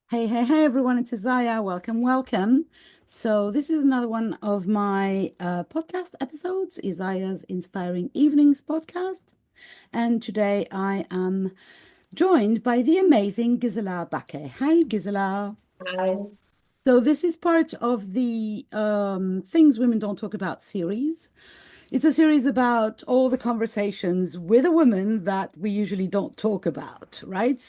Hey, hey, hey, everyone, it's Isaiah. Welcome, welcome. So, this is another one of my podcast episodes, Isaiah's Inspiring Evenings podcast. And today I am joined by the amazing Gisela Backe. Hi, Gisela. Hi. So, this is part of the Things Women Don't Talk About series. It's a series about all the conversations with a woman that we usually don't talk about, right?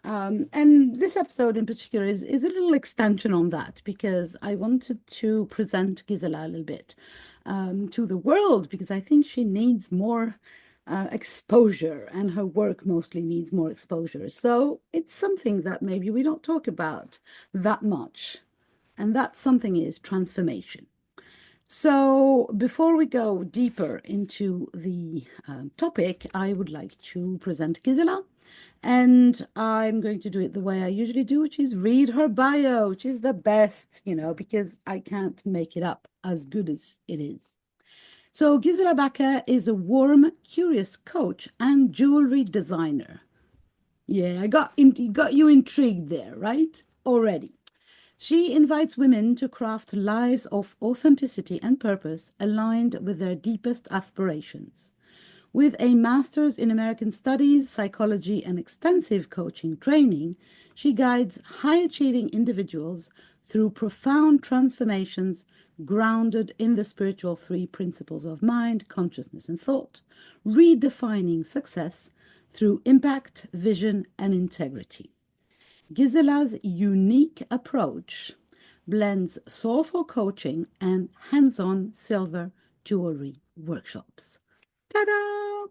And this episode in particular is a little extension on that because I wanted to present Gisela a little bit to the world because I think she needs more exposure and her work mostly needs more exposure. So it's something that maybe we don't talk about that much. And that something is transformation. So, before we go deeper into the topic, I would like to present Gisela. And I'm going to do it the way I usually do, which is read her bio, which is the best, because I can't make it up as good as it is. So, Gisela Backe is a warm, curious coach and jewelry designer. Yeah, got you intrigued there, right? Already. She invites women to craft lives of authenticity and purpose aligned with their deepest aspirations. With a master's in American Studies, psychology, and extensive coaching training, she guides high achieving individuals through profound transformations grounded in the spiritual three principles of mind, consciousness, and thought, redefining success through impact, vision, and integrity. Gisela's unique approach blends soulful coaching and hands-on silver jewelry workshops. Ta-da!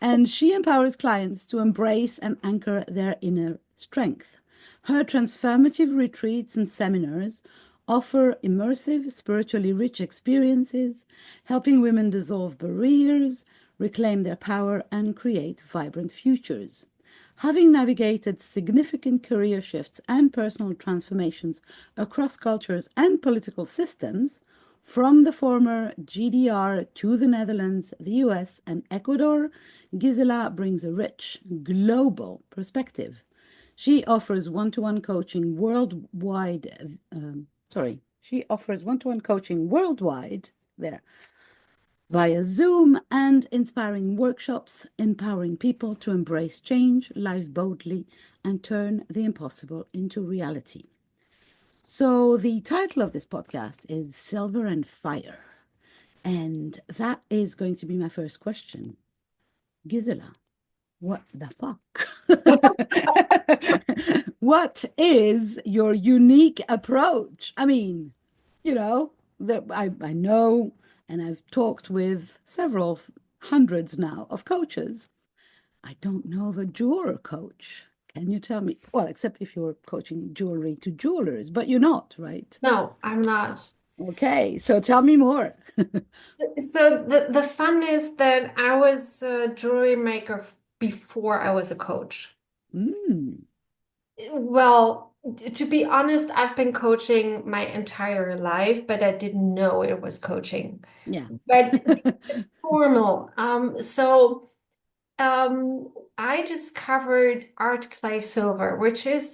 And she empowers clients to embrace and anchor their inner strength. Her transformative retreats and seminars offer immersive, spiritually rich experiences, helping women dissolve barriers, reclaim their power, and create vibrant futures. Having navigated significant career shifts and personal transformations across cultures and political systems, from the former GDR to the Netherlands, the US, and Ecuador, Gisela brings a rich, global perspective. She offers one-to-one coaching worldwide. She offers one-to-one coaching worldwide there via Zoom and inspiring workshops, empowering people to embrace change, live boldly, and turn the impossible into reality. So, the title of this podcast is Silver and Fire. And that is going to be my first question. Gisela, what the fuck? What is your unique approach? I mean, you know, I know, and I've talked with several hundreds now of coaches. I don't know of a jeweler coach. Can you tell me? Well, except if you're coaching jewelry to jewelers, but you're not, right? No, I'm not. Okay, so tell me more. So the fun is that I was a jewelry maker before I was a coach. Mm, Well, to be honest, I've been coaching my entire life, but I didn't know it was coaching. yeah. But formal. I discovered art clay silver, which is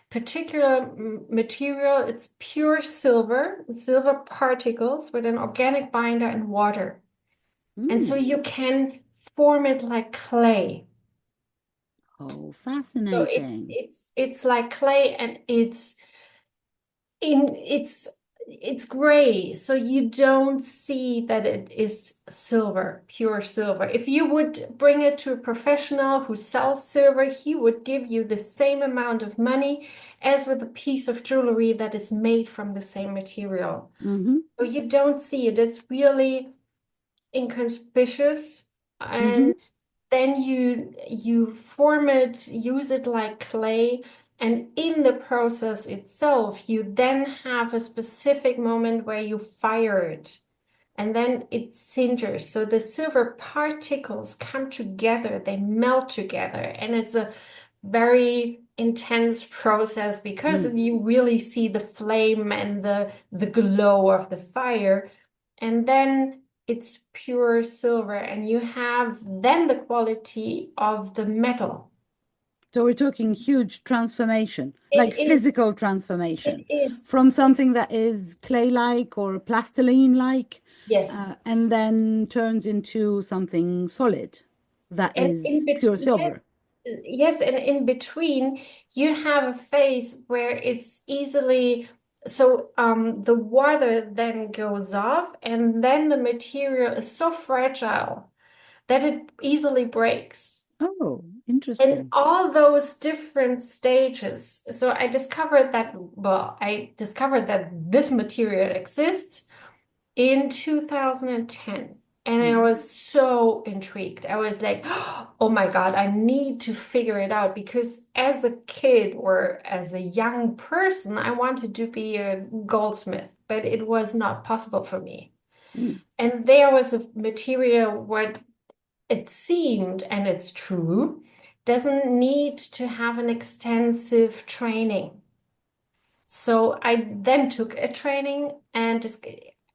particular material. It's pure silver, silver particles with an organic binder and water. And so Mm. you can form it like clay. Oh, So fascinating. it's like clay and it's gray, so you don't see that it is silver, pure silver. If you would bring it to a professional who sells silver, he would give you the same amount of money as with a piece of jewelry that is made from the same material. Mm-hmm. So you don't see it. It's really inconspicuous, Mm-hmm. and then you form it, use it like clay, and in the process itself you then have a specific moment where you fire it, and then it sinters, so the silver particles come together, they melt together, and it's a very intense process because Mm. you really see the flame and the glow of the fire, and then it's pure silver, and you have then the quality of the metal. So we're talking huge transformation, It like is. physical It transformation is. from something that is clay-like or plastiline-like, Yes. and then turns into something solid that And in is pure between, yes, silver. yes, and in between, you have a phase where it's easily so the water then goes off, and then the material is so fragile that it easily breaks. Oh, And interesting. all those different stages. So I discovered that, well, I discovered that this material exists in 2010. And I Mm, was so intrigued. I was like, oh my God, I need to figure it out because as a kid or as a young person, I wanted to be a goldsmith, but it was not possible for me. mm. And there was a material what it seemed, and it's true, doesn't need to have an extensive training. So I then took a training and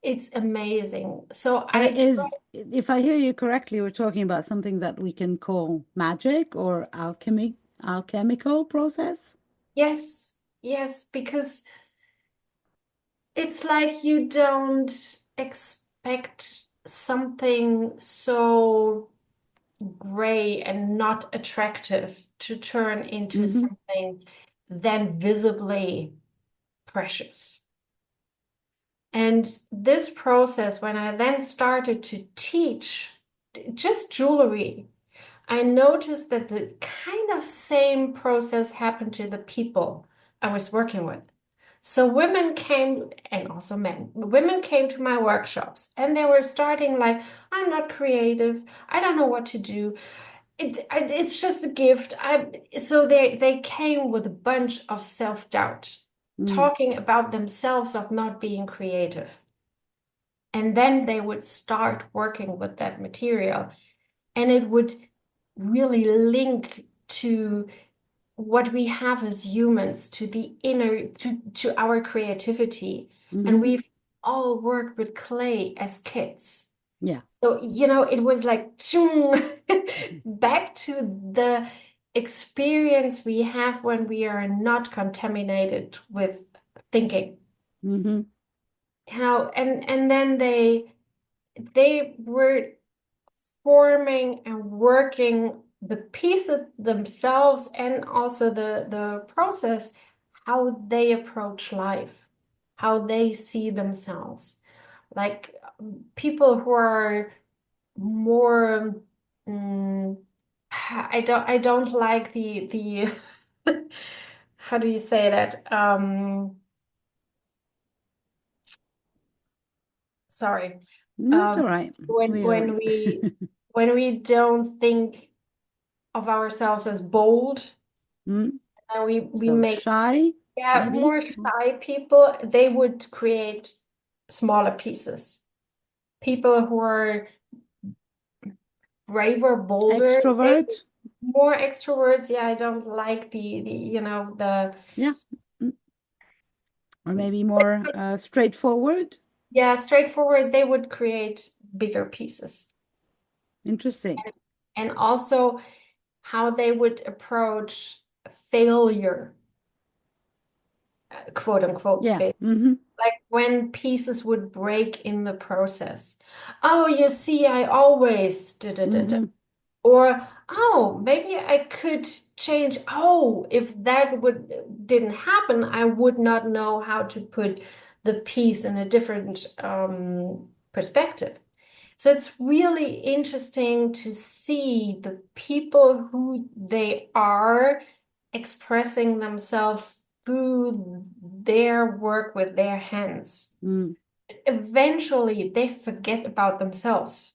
it's amazing. So And I it is, tried, if I hear you correctly, we're talking about something that we can call magic or alchemical process. yes, yes, because it's like you don't expect something so gray and not attractive to turn into Hmm. something then visibly precious. And this process, when I then started to teach just jewelry, I noticed that the kind of same process happened to the people I was working with. So women came, and also men, women came to my workshops and they were starting like, I'm not creative. I don't know what to do. It's just a gift. So they came with a bunch of self-doubt, Mm, talking about themselves of not being creative. And then they would start working with that material, and it would really link to what we have as humans, to the inner, to our creativity. And hmm. we've all worked with clay as kids. Yeah. So, it was like back to the experience we have when we are not contaminated with thinking. Hmm. And then they were forming and working the pieces themselves and also the process, how they approach life, how they see themselves. Like people who are more mm, I don't like the how do you say that? Sorry. That's Um, all right. when We are when we when we don't think of ourselves as bold mm, and we so make, shy, yeah, maybe more shy people, they would create smaller pieces. People who are braver, bolder, they extrovert. more extroverts. Yeah, I don't like the Yeah. Mm. Or maybe more straightforward. yeah, straightforward, they would create bigger pieces. Interesting. And also how they would approach failure, quote unquote Yeah. failure. Hmm. Like when pieces would break in the process. Oh, you see, I always did it. Hmm. Or, oh, maybe I could change. Oh, if that would didn't happen, I would not know how to put the piece in a different perspective. So it's really interesting to see the people who they are expressing themselves through their work with their hands. Mm, Eventually, they forget about themselves.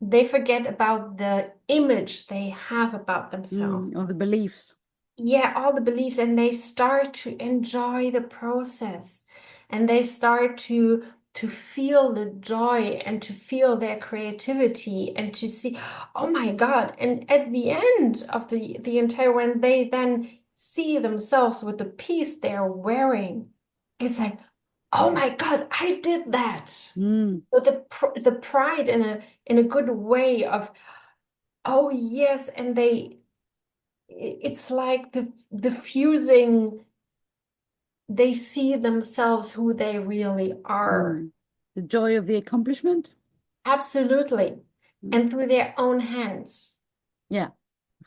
They forget about the image they have about themselves. or the beliefs. Yeah, all the beliefs, and they start to enjoy the process, and they start to feel the joy and to feel their creativity and to see, oh my God. And at the end of the entire, when they then see themselves with the piece they're wearing, it's like, oh my God, I did that. Mm, So the pride in a good way of, oh yes, and it's like the fusing, they see themselves who they really are. Mm. The joy of the accomplishment. Absolutely. Mm. And through their own hands. Yeah, of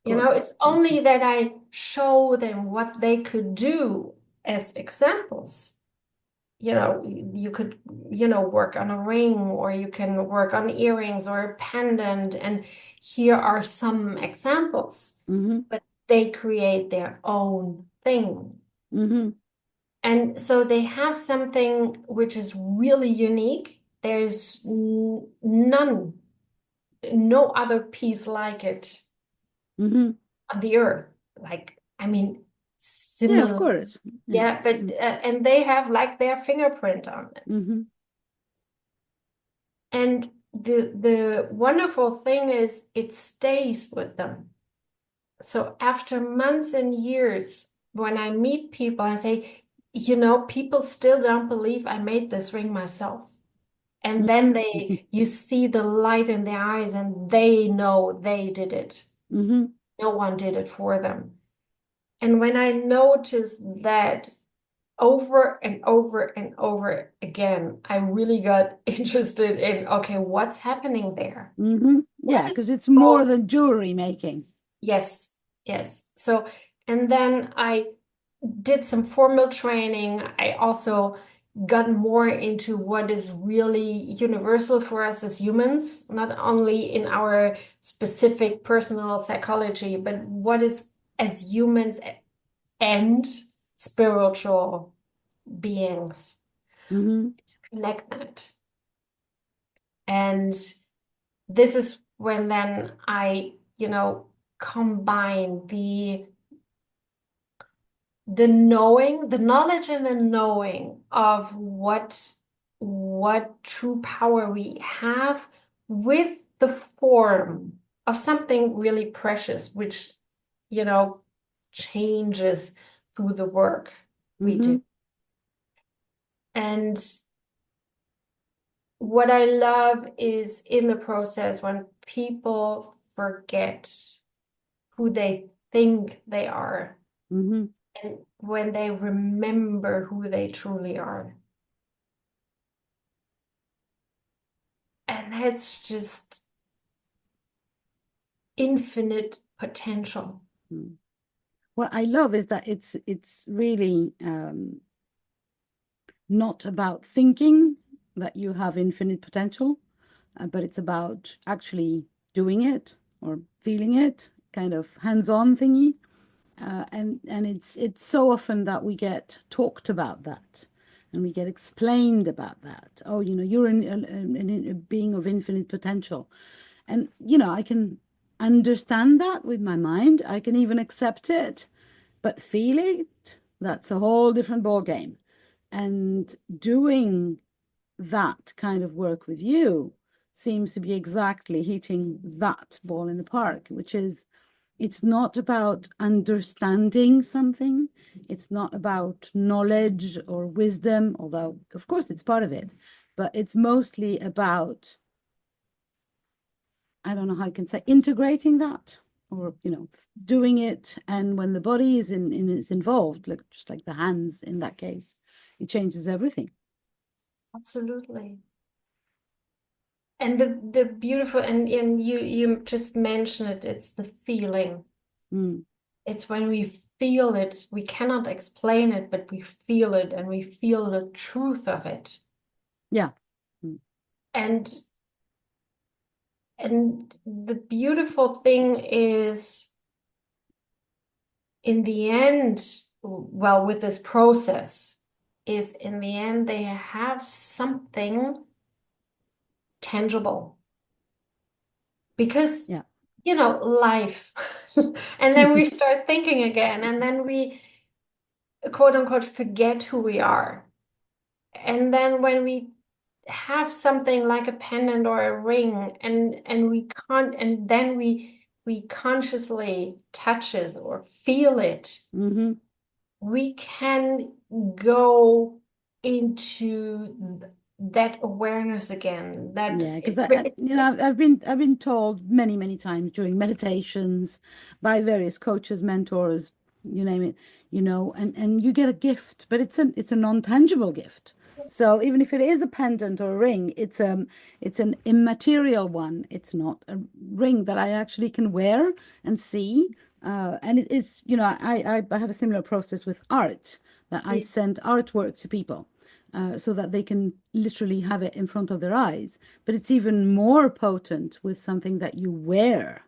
You know, course. it's only that I show them what they could do as examples. You know, you could, work on a ring, or you can work on earrings or a pendant. And here are some examples, Mm-hmm. but they create their own thing. Mm-hmm. And so they have something which is really unique. There's none, no other piece like it Mm-hmm. on the earth. Like, I mean, Yeah, of similar. course. Yeah. Yeah, but and they have like their fingerprint on it. Mm-hmm. And the wonderful thing is it stays with them. So after months and years, when I meet people, I say, people still don't believe I made this ring myself. And then Mm-hmm. you see the light in their eyes and they know they did it. Mm-hmm. No one did it for them. And when I noticed that over and over and over again, I really got interested in, okay, what's happening there? Mm-hmm. What Yeah, is because it's more both? than jewelry making. Yes, yes. So, and then I did some formal training. I also got more into what is really universal for us as humans, not only in our specific personal psychology, but what is as humans and spiritual beings. Mm-hmm. Connect that. And this is when then I, combine the knowing, the knowledge and the knowing of what true power we have with the form of something really precious, which, you know, changes through the work we Mm-hmm. do. And what I love is in the process when people forget who they think they are Mm-hmm. and when they remember who they truly are. And that's just infinite potential. Mm. What I love is that it's really not about thinking that you have infinite potential, but it's about actually doing it or feeling it, kind of hands-on thingy. And it's so often that we get talked about that, and we get explained about that. Oh, you're a being of infinite potential, and I can understand that with my mind. I can even accept it, but feel it, that's a whole different ball game. And doing that kind of work with you seems to be exactly hitting that ball in the park, which is it's not about understanding something. It's not about knowledge or wisdom, although, of course, it's part of it. But it's mostly about, I don't know how I can say, integrating that or, doing it. And when the body is involved, like just like the hands in that case, it changes everything. Absolutely. And the beautiful and you just mentioned it, it's the feeling. Mm, It's when we feel it, we cannot explain it, but we feel it and we feel the truth of it. yeah. Mm, And the beautiful thing is in the end, well, with this process, is in the end they have something tangible because yeah. life. And then we start thinking again, and then we quote unquote forget who we are. And then when we have something like a pendant or a ring and we can't and then we consciously touch it or feel it, Hmm. we can go into that awareness again, that Yeah, because it's I've been told many times during meditations by various coaches, mentors, you name it, and you get a gift, but it's a non-tangible gift. So even if it is a pendant or a ring, it's an immaterial one. It's not a ring that I actually can wear and see. And it is, I have a similar process with art that I send artwork to people so that they can literally have it in front of their eyes. But it's even more potent with something that you wear,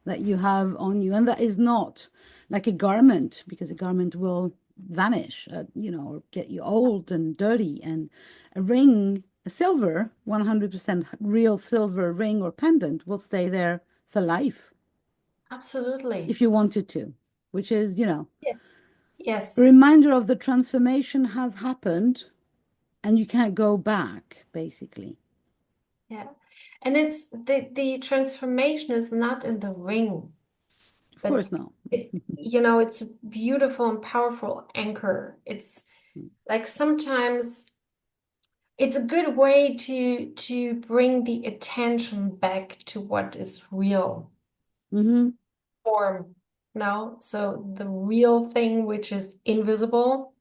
that you have on you, and that is not like a garment, because a garment will vanish, or get you old and dirty. And a ring, a silver, 100% real silver ring or pendant will stay there for life absolutely. if you wanted to, which is, Yes. a Yes. reminder of the transformation has happened and you can't go back, basically. Yeah. And it's the transformation is not in the ring, Of but course not. it's a beautiful and powerful anchor. It's like sometimes it's a good way to bring the attention back to what is real Hmm. form now. So the real thing which is invisible,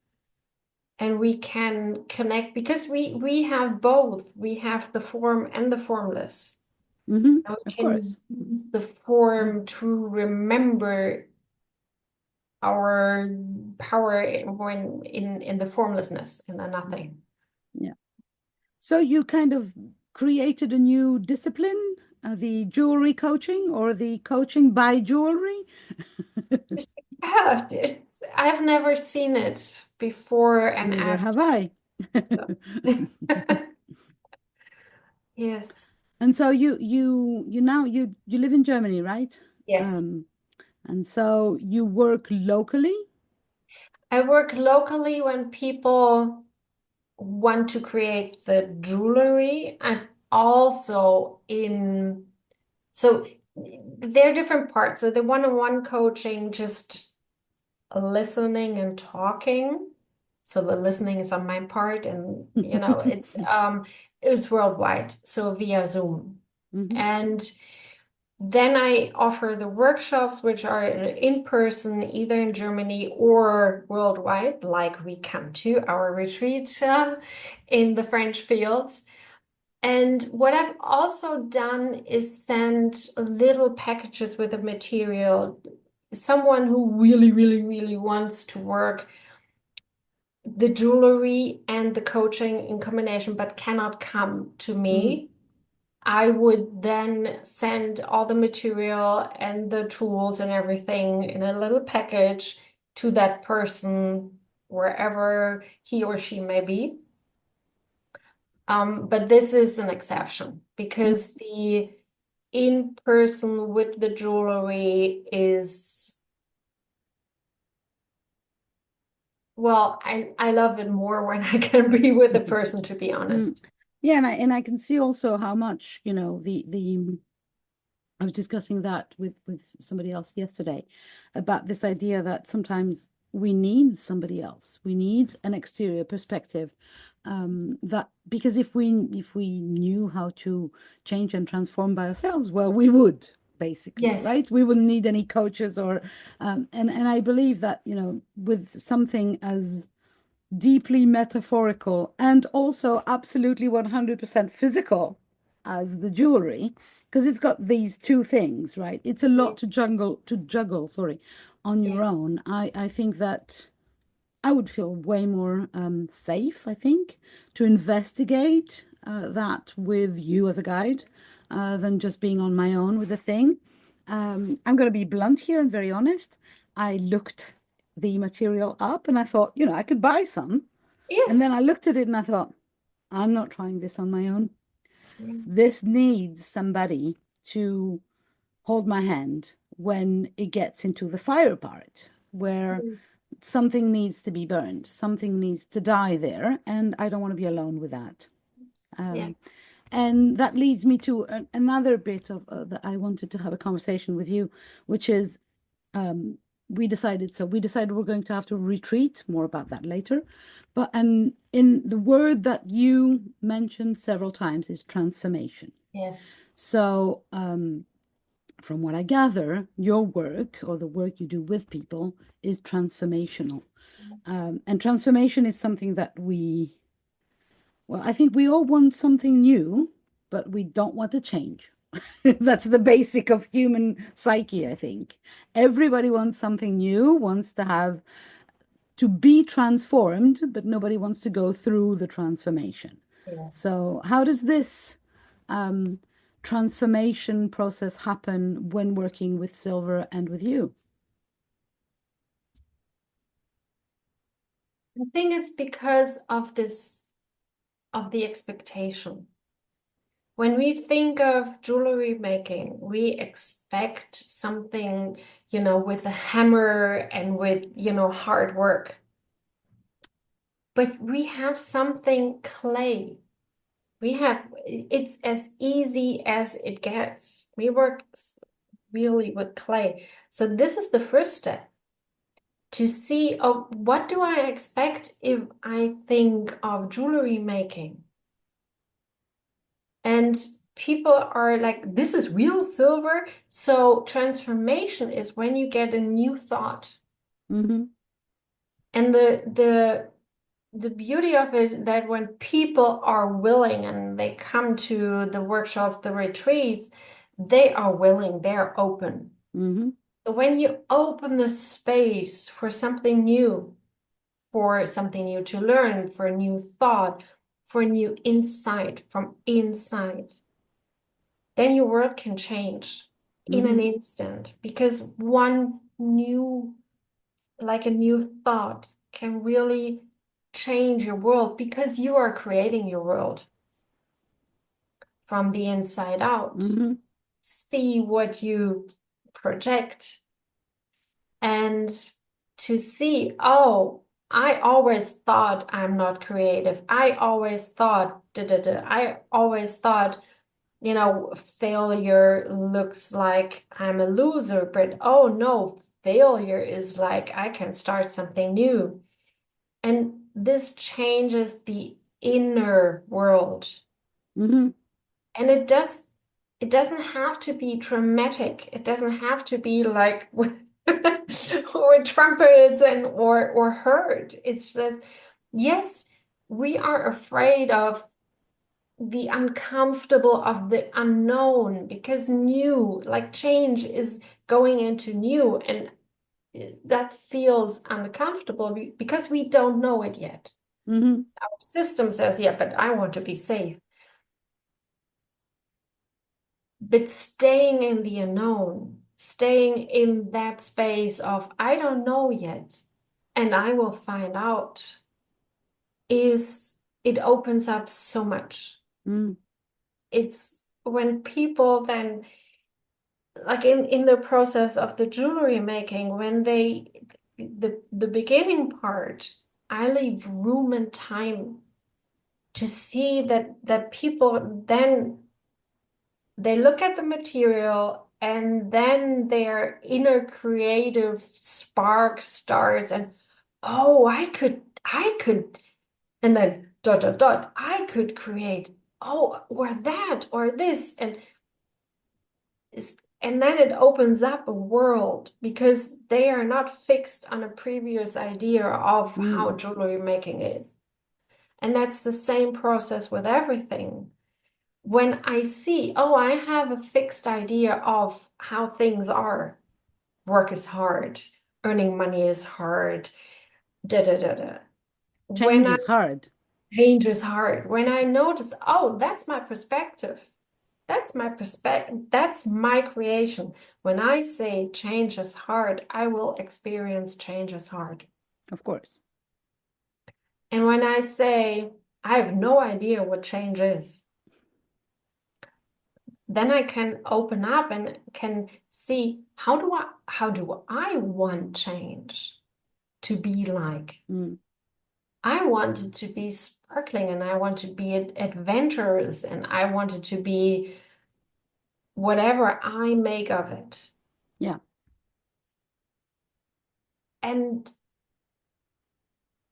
and we can connect because we have both. We have the form and the formless. Hmm. And we Of can course. use the form to remember our power when in the formlessness, in the nothing. Yeah. So you kind of created a new discipline, the jewelry coaching or the coaching by jewelry. Yeah, I've never seen it before and Neither after. have I. Yes. And so you live in Germany, right? Yes. Um, and so you work locally. I work locally when people want to create the jewelry. I've also in so there are different parts. So the one-on-one coaching, just listening and talking. So the listening is on my part, and it's worldwide, so via Zoom. Hmm. And then I offer the workshops, which are in person, either in Germany or worldwide, like we come to our retreat in the French fields. And what I've also done is send little packages with the material. Someone who really wants to work the jewelry and the coaching in combination, but cannot come to Hmm. me. I would then send all the material and the tools and everything in a little package to that person wherever he or she may be. But this is an exception because the in person with the jewelry is, well, I love it more when I can be with the person, to be Mm. honest. Yeah, and I can see also how much, the I was discussing that with somebody else yesterday about this idea that sometimes we need somebody else. We need an exterior perspective. That because if we knew how to change and transform by ourselves, well, we would basically, Yes. right? We wouldn't need any coaches or and I believe that, with something as deeply metaphorical and also absolutely 100% physical as the jewelry, because it's got these two things, right? It's a Yeah. lot to juggle, sorry, on Yeah. your own. I think that I would feel way more safe, I think, to investigate that with you as a guide than just being on my own with the thing. I'm going to be blunt here and very honest. I looked the material up and I thought, I could buy some. And then Yes. I looked at it and I thought, I'm not trying this on my own. Yeah. This needs somebody to hold my hand when it gets into the fire part, where something needs to be burned, something needs to die there, and I don't want to be alone with that. Yeah. Um, and that leads me to another bit of that I wanted to have a conversation with you, which is we decided so. We decided we're going to have to retreat. More about that later. But and in the word that you mentioned several times is transformation. Yes. So, from what I gather, your work or the work you do with people is transformational. And transformation is something that well, I think we all want something new, but we don't want to change. That's the basic of human psyche, I think. Everybody wants something new, wants to be transformed, but nobody wants to go through the transformation. Yes. So, how does this um, transformation process happen when working with silver and with you? I think it's because of the expectation. When we think of jewelry making, we expect something, with a hammer and with, hard work. But we have something clay. It's as easy as it gets. We work really with clay. So this is the first step to see, oh, what do I expect if I think of jewelry making? And people are like, this is real silver. So transformation is when you get a new thought. Mm-hmm. And the beauty of it that when people are willing and they come to the workshops, the retreats, they are willing, they're open. Mm-hmm. So when you open the space for something new to learn, for a new thought, for a new insight from inside, then your world can change in an Mm-hmm. instant because one new, like a new thought, can really change your world because you are creating your world from the inside out. Mm-hmm. See what you project and to see, oh, I always thought I'm not creative. I always thought, da, da, da. I always thought, failure looks like I'm a loser, but oh no, failure is like I can start something new. And this changes the inner world. Mm-hmm. And it doesn't have to be dramatic. It doesn't have to be like with trumpets and or hurt. It's just yes, we are afraid of the uncomfortable of the unknown because new, like change is going into new and that feels uncomfortable because we don't know it yet. Mm-hmm. Our system says, yeah, but I want to be safe. But staying in the unknown, staying in that space of I don't know yet, and I will find out, is it opens up so much. Mm-hmm. It's when people then like in the process of the jewelry making, when the beginning part, I leave room and time to see that people then they look at the material and then their inner creative spark starts and oh I could and then dot dot dot I could create oh or that or this and then it opens up a world because they are not fixed on a previous idea of how jewelry making is. And that's the same process with everything. When I see, oh, I have a fixed idea of how things are, work is hard, earning money is hard, da da da da. When Change I is hard. change is hard, when I notice, oh, that's my perspective. That's my perspective. That's my creation. When I say change is hard, I will experience change is hard. Of course. And when I say I have no idea what change is, then I can open up and can see how do I want change to be like? Mm. I want it to be sparkling and I want to be adventurous and I want it to be whatever I make of it. Yeah. and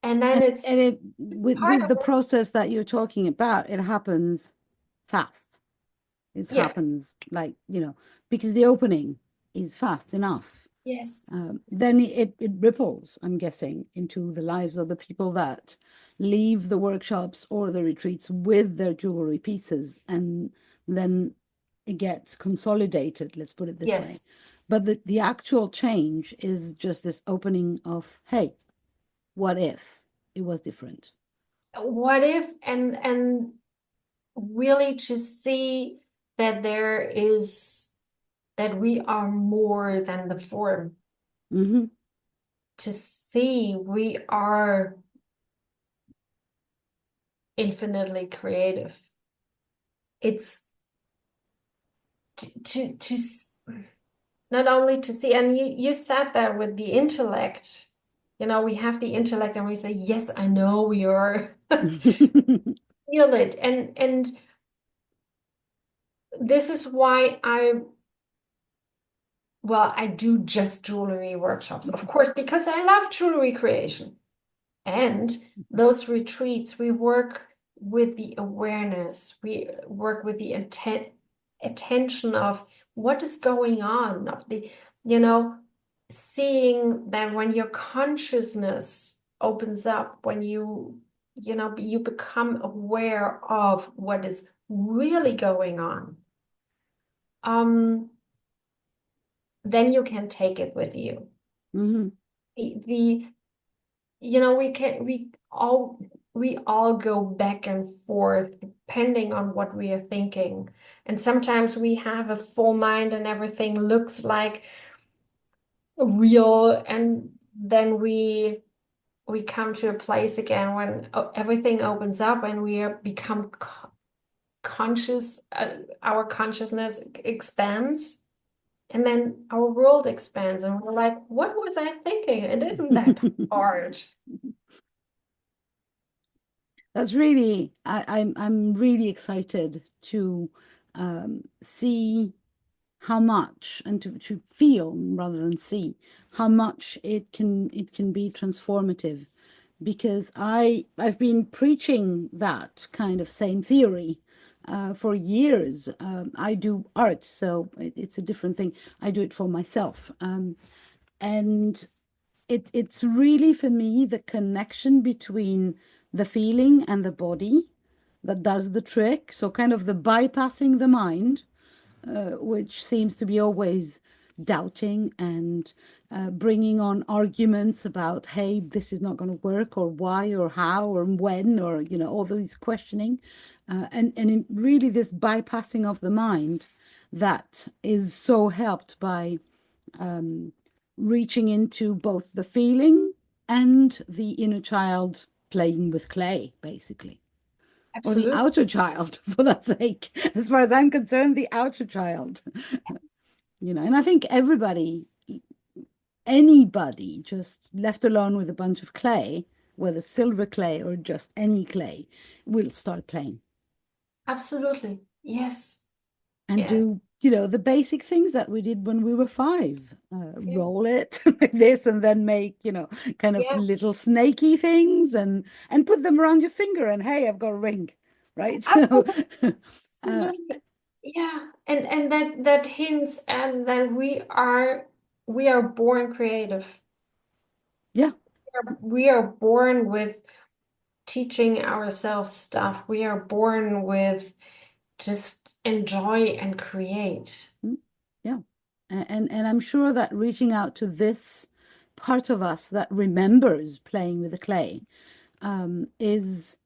and then it's And it part with of the it. process that you're talking about, it happens fast. It Yeah. happens like, because the opening is fast enough. Yes. Then it ripples, I'm guessing, into the lives of the people that leave the workshops or the retreats with their jewelry pieces, and then it gets consolidated, let's put it this way. Yes. But the actual change is just this opening of, hey, what if it was different? What if, and really to see that there is, that we are more than the form, Hmm. to see we are infinitely creative. It's not only to see, and you said that with the intellect, we have the intellect and we say, yes, I know we are, feel it. And this is why I do just jewelry workshops, of course, because I love jewelry creation. And those retreats, we work with the awareness, we work with the attention of what is going on, of the, you know, seeing that when your consciousness opens up, when you become aware of what is really going on, um, then you can take it with you. Hmm. The we all go back and forth depending on what we are thinking. And sometimes we have a full mind and everything looks like real, and then we come to a place again when everything opens up and we are become conscious, our consciousness expands, and then our world expands and we're like, what was I thinking? It isn't that hard. That's really, I'm really excited to see how much, and to feel rather than see how much it can be transformative, because I've been preaching that kind of same theory for years. I do art, so it's a different thing. I do it for myself, and it's really for me the connection between the feeling and the body that does the trick. So kind of the bypassing the mind, which seems to be always doubting and bringing on arguments about, hey, this is not going to work, or why, or how, or when, or all these questioning, and really this bypassing of the mind that is so helped by reaching into both the feeling and the inner child playing with clay, basically, or the Absolutely. outer child, for that sake. As far as I'm concerned, the outer child, and I think anybody just left alone with a bunch of clay, whether silver clay or just any clay, will start playing Absolutely. Yes. and Yes. do, the basic things that we did when we were 5. Yeah. Roll it like this, and then make, kind of Yeah. little snaky things, and put them around your finger, and hey, I've got a ring, right? So, Absolutely. uh, Absolutely. Yeah. And that hints at that we are born creative. yeah. We are born with teaching ourselves stuff. We are born with just enjoy and create. Mm, yeah. And I'm sure that reaching out to this part of us that remembers playing with the clay, is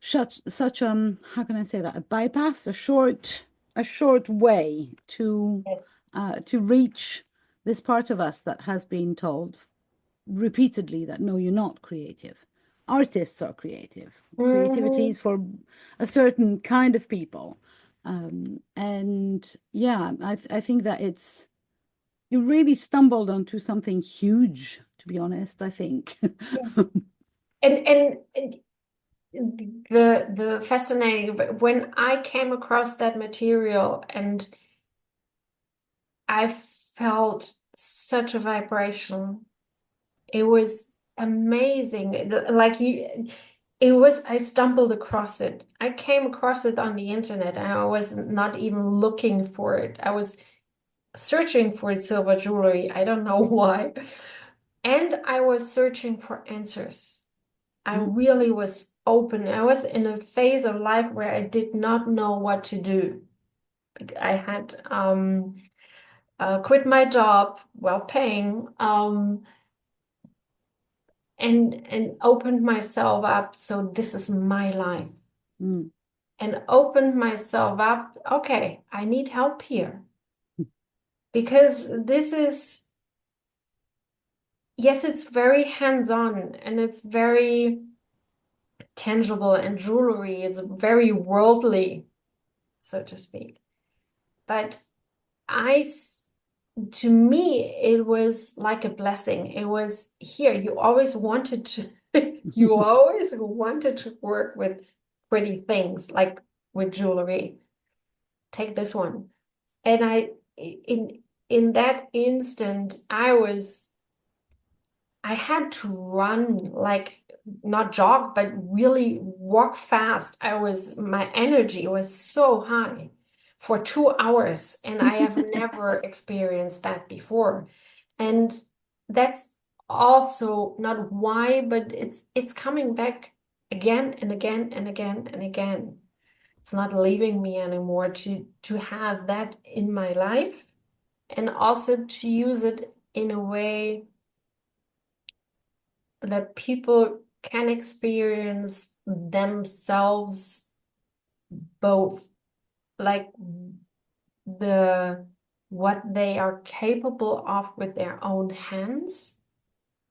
such how can I say that, a bypass, a short way Yes. to reach this part of us that has been told repeatedly that no, you're not creative. Artists are creative. Creativity Hmm. is for a certain kind of people. And yeah, I think that you really stumbled onto something huge, to be honest, I think. Yes. And the fascinating, but when I came across that material and I felt such a vibration, It was amazing. Like I stumbled across it. I came across it on the internet and I was not even looking for it. I was searching for silver jewelry. I don't know why. And I was searching for answers. I Mm, really was open. I was in a phase of life where I did not know what to do. I had quit my job, well paying, and opened myself up. So this is my life, mm, and opened myself up. Okay, I need help here because this is, yes, it's very hands-on and it's very tangible and jewelry. It's very worldly, so to speak. But I to me, it was like a blessing. It was here. You always wanted to, you always wanted to work with pretty things, like with jewelry. Take this one. And in that instant, I had to run, like not jog, but really walk fast. My energy was so high for 2 hours, and I have never experienced that before. And that's also not why, but it's coming back again and again and again and again. It's not leaving me anymore to have that in my life and also to use it in a way that people can experience themselves both, like the what they are capable of with their own hands.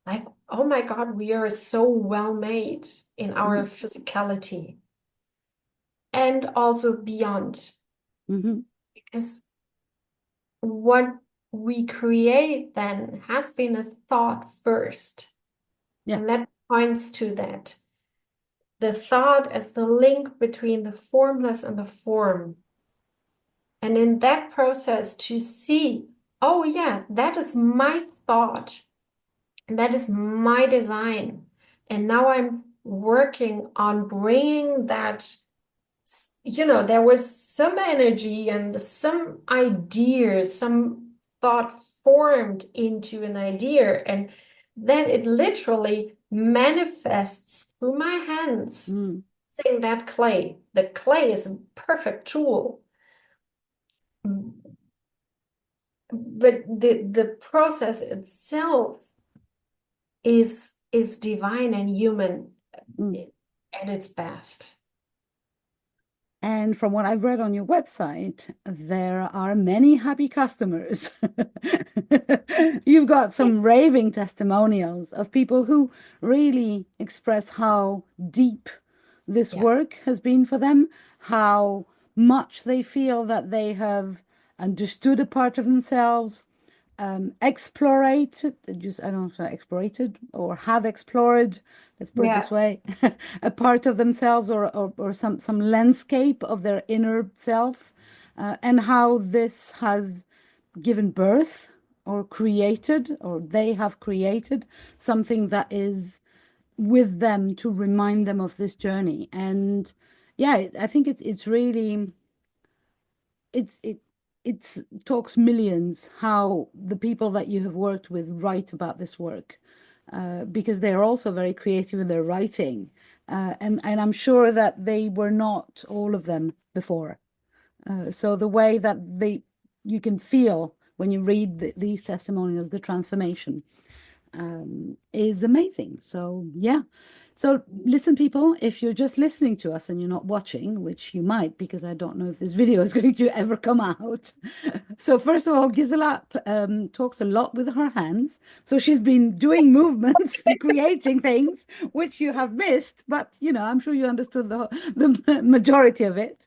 Like, oh my God, we are so well made in our mm, physicality and also beyond. mhm. Because what we create then has been a thought first, Yeah. and that points to that. The thought as the link between the formless and the form. And in that process, to see, oh, yeah, that is my thought, and that is my design. And now I'm working on bringing that, there was some energy and some ideas, some thought formed into an idea, and then it literally manifests through my hands. Mm, Saying that clay, the clay is a perfect tool, but the process itself is divine and human mm. at its best. And from what I've read on your website, there are many happy customers. You've got some raving testimonials of people who really express how deep this Yeah. work has been for them, how much they feel that they have understood a part of themselves, explorated, just I don't know, explorated or have explored, let's put it this Yeah. way, a part of themselves or some landscape of their inner self, and how this has given birth or created, or they have created something that is with them to remind them of this journey. And yeah, I think it's really it it's talks millions how the people that you have worked with write about this work, because they're also very creative in their writing, and I'm sure that they were not all of them before. So the way that you can feel when you read these testimonials, the transformation is amazing. So, yeah. So, listen, people, if you're just listening to us and you're not watching, which you might, because I don't know if this video is going to ever come out. So, first of all, Gisela talks a lot with her hands. So, she's been doing movements and creating things, which you have missed, but I'm sure you understood the majority of it.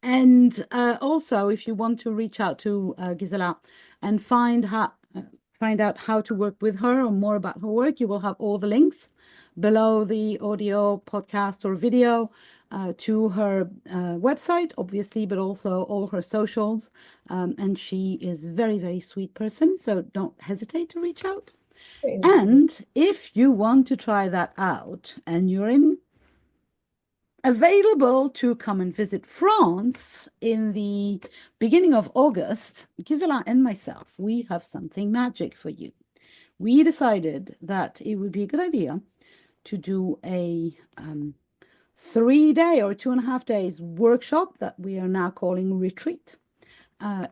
And also, if you want to reach out to Gisela and find out how to work with her or more about her work, you will have all the links below the audio, podcast, or video to her website, obviously, but also all her socials. And she is a very, very sweet person, so don't hesitate to reach out. Indeed. And if you want to try that out and you're available to come and visit France in the beginning of August, Gisela and myself, we have something magic for you. We decided that it would be a good idea to do a 3 day or 2.5 days workshop that we are now calling retreat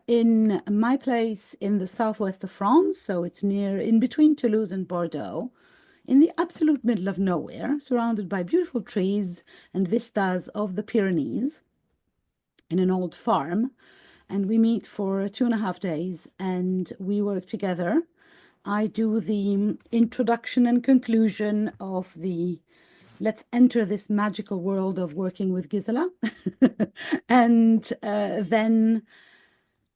in my place in the southwest of France. So it's near in between Toulouse and Bordeaux, in the absolute middle of nowhere, surrounded by beautiful trees and vistas of the Pyrenees in an old farm. And we meet for 2.5 days and we work together. I do the introduction and conclusion of the let's enter this magical world of working with Gisela. And then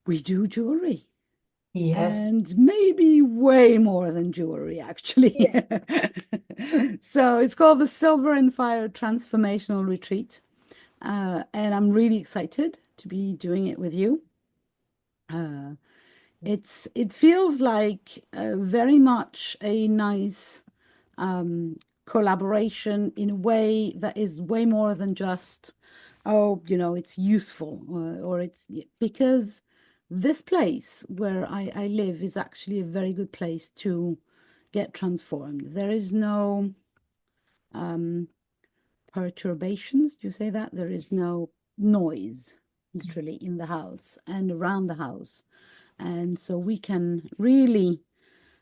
we do jewelry. Yes. And maybe way more than jewelry, actually. Yeah. So it's called the Silver and Fire Transformational Retreat. And I'm really excited to be doing it with you. Uh, it feels like very much a nice collaboration in a way that is way more than just, oh, it's useful or it's because this place where I live is actually a very good place to get transformed. There is no um, perturbations. Do you say that? There is no noise, literally, in the house and around the house. And so we can really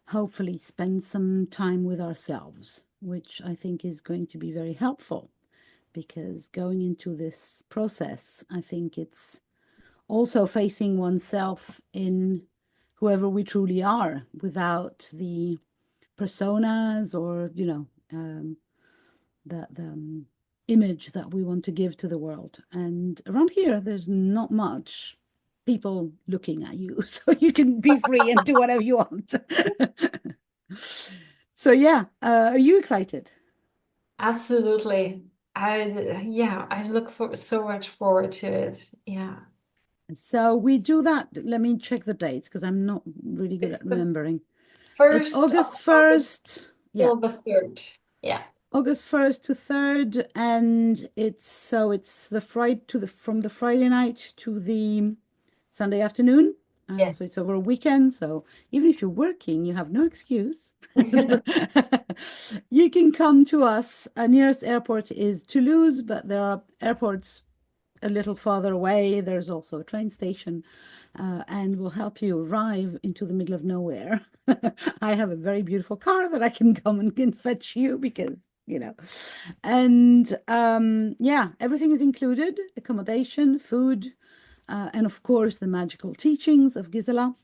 hopefully spend some time with ourselves, which I think is going to be very helpful because going into this process, I think it's also facing oneself in whoever we truly are without the personas or, the image that we want to give to the world. And around here, there's not much people looking at you, so you can be free and do whatever you want. So yeah, are you excited? Absolutely. Yeah, I look for so much forward to it. Yeah. So we do that. Let me check the dates because I'm not really good It's at the remembering. It's 1st of August August 1st. Yeah, till the 3rd. Yeah. August 1st to 3rd, and it's the Friday to the from the Friday night to the Sunday afternoon. So Yes. it's over a weekend. So even if you're working, you have no excuse. You can come to us. Our nearest airport is Toulouse, but there are airports a little farther away. There's also a train station, and we'll help you arrive into the middle of nowhere. I have a very beautiful car that I can come and can fetch you because, and yeah, everything is included, accommodation, food, and of course the magical teachings of Gisela.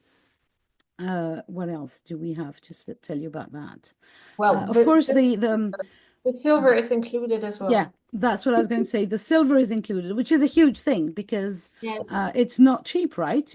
What else do we have to tell you about that? Well, Of course, the silver is included as yeah, well. that's what I was going to say. The silver is included, which is a huge thing because Yes. it's not cheap, right?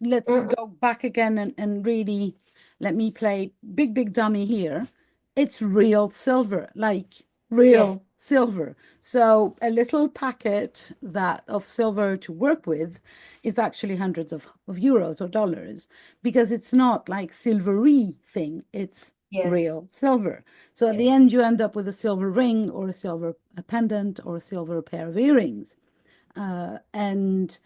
Let's Mm, go back again and really let me play big, big dummy here. It's real silver, like yes. real silver. So a little packet that of silver to work with is actually hundreds of euros or dollars because it's not like silvery thing. It's real Yes. silver. So at the Yes. end, you end up with a silver ring or a silver pendant or a silver pair of earrings. And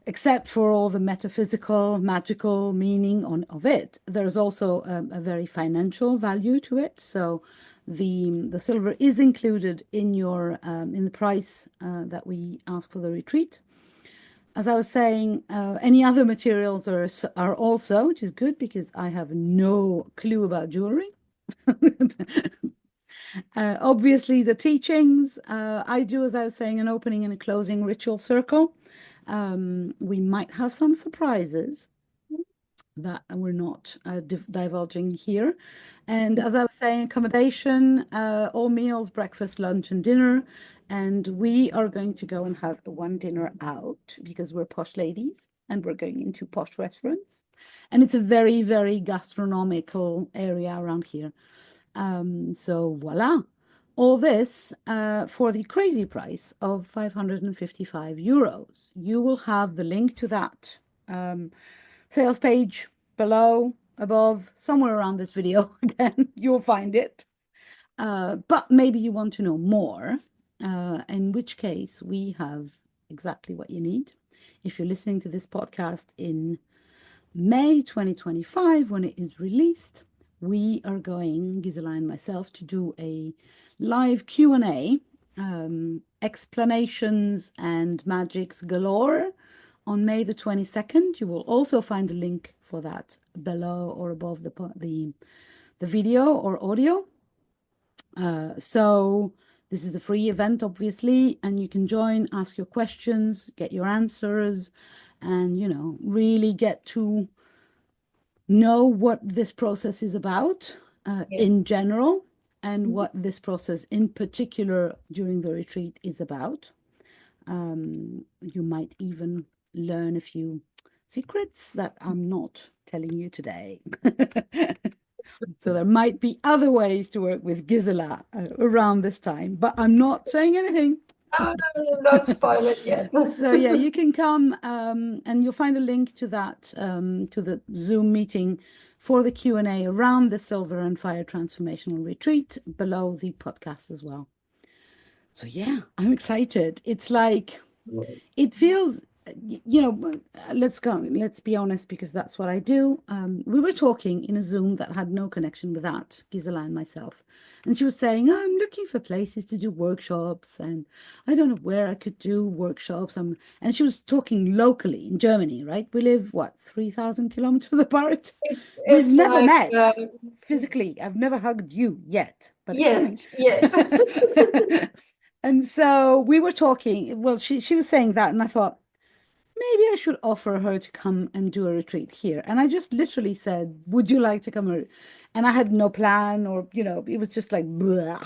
except for all the metaphysical, magical meaning of it, there's also a very financial value to it. So the silver is included in the price that we ask for the retreat. As I was saying, any other materials are also, which is good because I have no clue about jewelry. Obviously, the teachings. I do, as I was saying, an opening and a closing ritual circle. We might have some surprises that we're not divulging here. And as I was saying, accommodation, all meals, breakfast, lunch, and dinner. And we are going to go and have one dinner out because we're posh ladies and we're going into posh restaurants. And it's a very, very gastronomical area around here. So voila, all this for the crazy price of 555 euros. You will have the link to that sales page below. above, somewhere around this video. Again, you'll find it. But maybe you want to know more, in which case we have exactly what you need. If you're listening to this podcast in May 2025, when it is released, we are going, Gisela and myself, to do a live Q&A, explanations and magics galore on May the 22nd. You will also find a link for that below or above the video or audio. So this is a free event, obviously, and you can join, ask your questions, get your answers, and, really get to know what this process is about in Yes. general, and Mhm. what this process in particular during the retreat is about. You might even learn a few secrets that I'm not telling you today. So there might be other ways to work with Gisela around this time, but I'm not saying anything. No, no, no, not spoil it yet. So yeah, you can come, and you'll find a link to that, to the Zoom meeting for the Q&A around the Silver and Fire Transformational Retreat below the podcast as well. So yeah, I'm excited. It's like, it feels, let's be honest, because that's what I do. We were talking in a Zoom that had no connection with that, Gisela and myself. And she was saying, "Oh, I'm looking for places to do workshops, and I don't know where I could do workshops." And she was talking locally in Germany, right? We live, what, 3,000 kilometers apart? We've It's never like met physically. I've never hugged you yet, but it's coming. yet. And so we were talking. Well, she was saying that, and I thought, maybe I should offer her to come and do a retreat here. And I just literally said, "Would you like to come?" And I had no plan, or, it was just like, blah.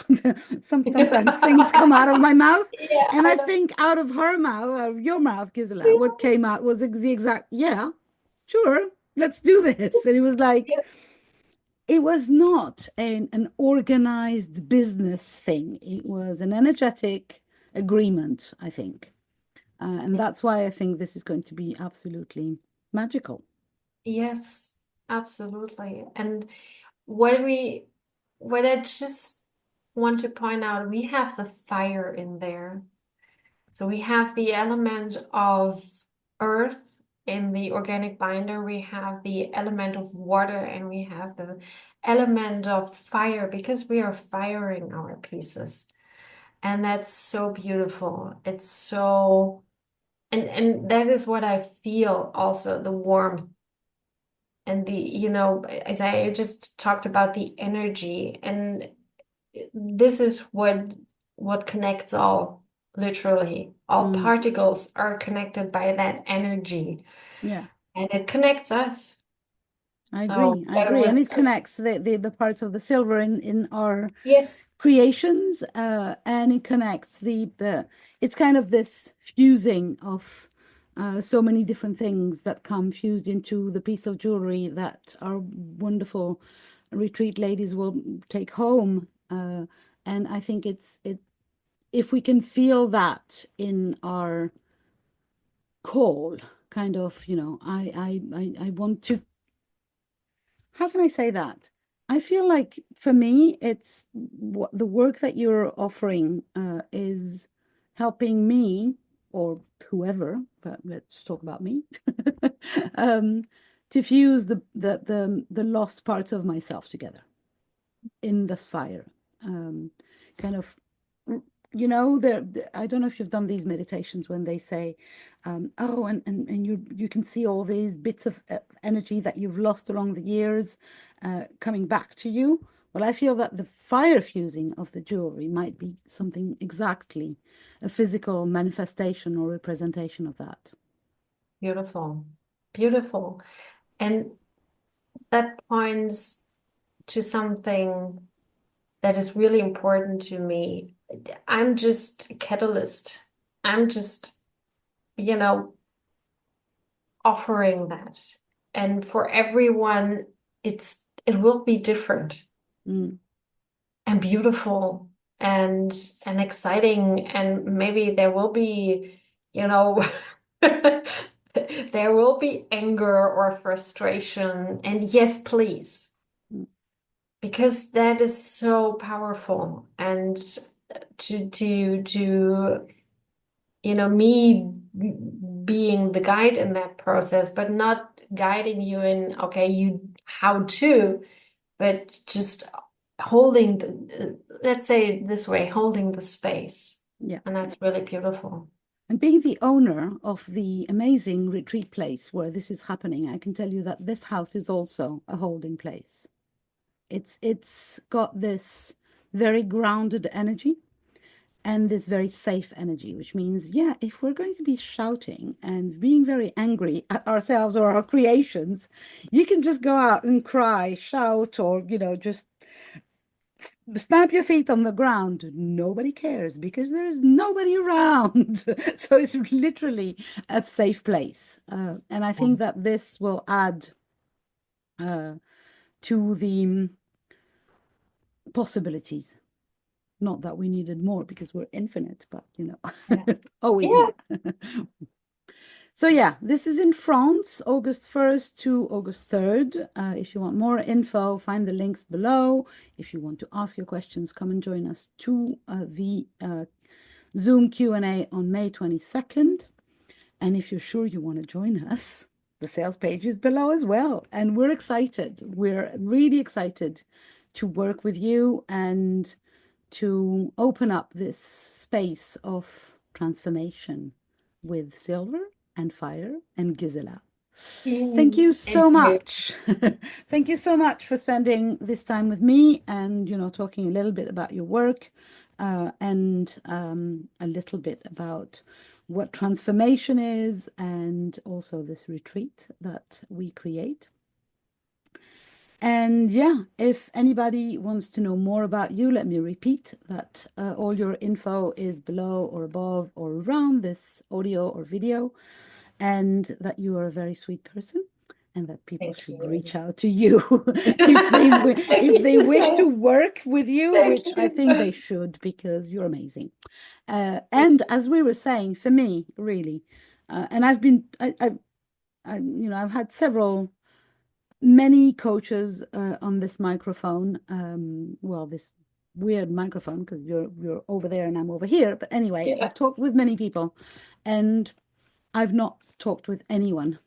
Sometimes things come out of my mouth. Yeah, And I I know. think out of her mouth, out of your mouth, Gisela, what came out was the exact, yeah, sure, let's do this. And it was like, Yeah. it was not an organized business thing. It was an energetic agreement, I think. And that's why I think this is going to be absolutely magical. Yes, absolutely. And what we, what I just want to point out, we have the fire in there. So we have the element of earth in the organic binder, we have the element of water, and we have the element of fire because we are firing our pieces. And that's so beautiful. It's so, and that is what I feel also, the warmth and the, as I just talked about the energy, and this is what connects all, literally. All Mm, particles are connected by that energy, yeah, and it connects us. I So agree. I that agree. And it was, connects the parts of the silver in our yes, creations, and it connects it's kind of this fusing of so many different things that come fused into the piece of jewelry that our wonderful retreat ladies will take home. And I think if we can feel that in our call, kind of, I want to, how can I say that? I feel like for me, it's what the work that you're offering is helping me, or whoever, but let's talk about me, um, to fuse the lost parts of myself together in this fire. Um, kind of, I don't know if you've done these meditations when they say, "Oh, and you can see all these bits of energy that you've lost along the years coming back to you." Well, I feel that the fire fusing of the jewelry might be something exactly a physical manifestation or representation of that. beautiful, beautiful. And that points to something that is really important to me. I'm just a catalyst. I'm just, you know, offering that. And for everyone, it will be different Mm, and beautiful and exciting. And maybe there will be, you know, There will be anger or frustration, and yes, please, Mm. because that is so powerful. And to me being the guide in that process, but not guiding you in, okay, you how to, but just holding let's say it this way, holding the space. Yeah. And that's really beautiful. And being the owner of the amazing retreat place where this is happening, I can tell you that this house is also a holding place. It's got this very grounded energy and this very safe energy, which means, yeah, if we're going to be shouting and being very angry at ourselves or our creations, you can just go out and cry, shout, or, just stamp your feet on the ground. Nobody cares because there is nobody around. So it's literally a safe place. And I think that this will add uh, to the possibilities. Not that we needed more because we're infinite, but Yeah. always Yeah. more. So yeah, this is in France, August 1st to August 3rd. If you want more info, find the links below. If you want to ask your questions, come and join us to the Zoom Q&A on May 22nd. And if you're sure you want to join us, the sales page is below as well. And we're excited. We're really excited to work with you and to open up this space of transformation with Silver and Fire and Gisela. Thank you Thank so you. much. Thank you so much for spending this time with me and, talking a little bit about your work and a little bit about what transformation is and also this retreat that we create. And yeah, if anybody wants to know more about you, let me repeat that all your info is below or above or around this audio or video, and that you are a very sweet person and that people Thank should you. reach out to you if they wish to work with you, Thank which I think they you. should because you're amazing. And as we were saying, for me, really, and I've had many coaches on this microphone. Well, this weird microphone because you're over there and I'm over here. But anyway, Yeah. I've talked with many people, and I've not talked with anyone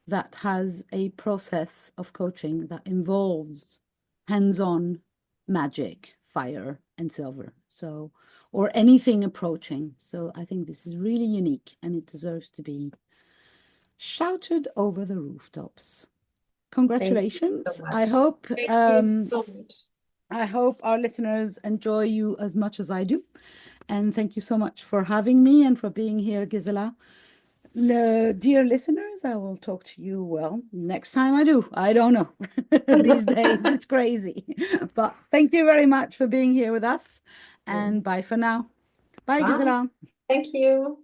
that has a process of coaching that involves hands-on magic, fire, and silver. So, or anything approaching. So I think this is really unique and it deserves to be shouted over the rooftops. Thank you so Congratulations. I much. hope Thank you so much. I hope our listeners enjoy you as much as I do. And thank you so much for having me and for being here, Gisela. Dear listeners, I will talk to you, well, next time I do. I don't know. These days it's crazy. But thank you very much for being here with us. And bye for now. Bye, Bye. Gisela. Thank you.